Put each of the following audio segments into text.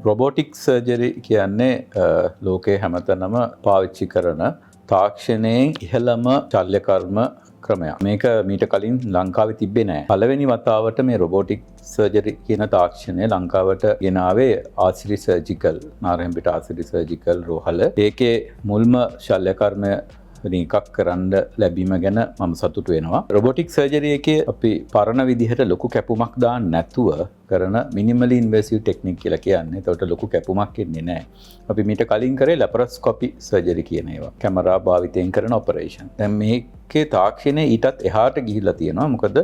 Robotic surgery කියන්නේ ලෝකයේ හැමතැනම පාවිච්චි කරන තාක්ෂණයෙන් ඉහළම ශල්‍ය කර්ම ක්‍රමයක්. මේක මීට කලින් ලංකාවේ තිබ්බේ නැහැ. පළවෙනි වතාවට මේ රොබෝටික් සර්ජරි කියන තාක්ෂණය ලංකාවට ගෙනාවේ ආසිරි සර්ජිකල්, නාරහෙම්බිට ආසිරි සර්ජිකල් රෝහල. ඒකේ මුල්ම ශල්‍ය කර්මය එකක් කරන්න ලැබීම ගැන මම සතුටු වෙනවා. රොබෝටික් සර්ජරි එකේ අපි පරණ විදිහට ලොකු කැපුමක් දාන්න නැතුව කරන මිනිමලි ඉන්වෙසිව් ටෙක්නික් කියලා කියන්නේ. ඒකට ලොකු කැපුමක් එන්නේ නැහැ. අපි මීට කලින් කරේ ලැපරොස්කෝපි සර්ජරි කියන ඒවා. කැමරා භාවිතයෙන් කරන ඔපරේෂන්. දැන් මේකේ තාක්ෂණය ඊටත් එහාට ගිහිල්ලා තියෙනවා. මොකද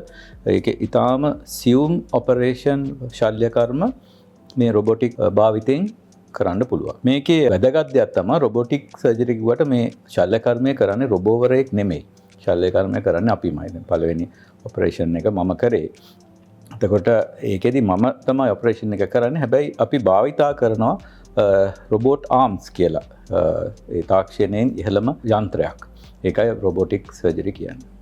ඒකේ ඊටාම සියුම් ඔපරේෂන් ශල්‍ය කර්ම මේ රොබෝටික් භාවිතයෙන් කරන්න පුළුවන්. මේකේ වැදගත් දෙයක් තමයි රොබෝටික් සර්ජරි කිව්වට මේ ශල්‍ය කර්මය කරන්නේ රොබෝවරයෙක් නෙමෙයි. ශල්‍ය කර්මය කරන්නේ අපිමයි. දැන් පළවෙනි ඔපරේෂන් එක මම කරේ. එතකොට ඒකෙදි මම තමයි ඔපරේෂන් එක කරන්නේ. හැබැයි අපි භාවිතා කරනවා රොබෝට් ආම්ස් කියලා. ඒ තාක්ෂණයෙන් ඉහළම යන්ත්‍රයක්. ඒකයි රොබෝටික් සර්ජරි කියන්නේ.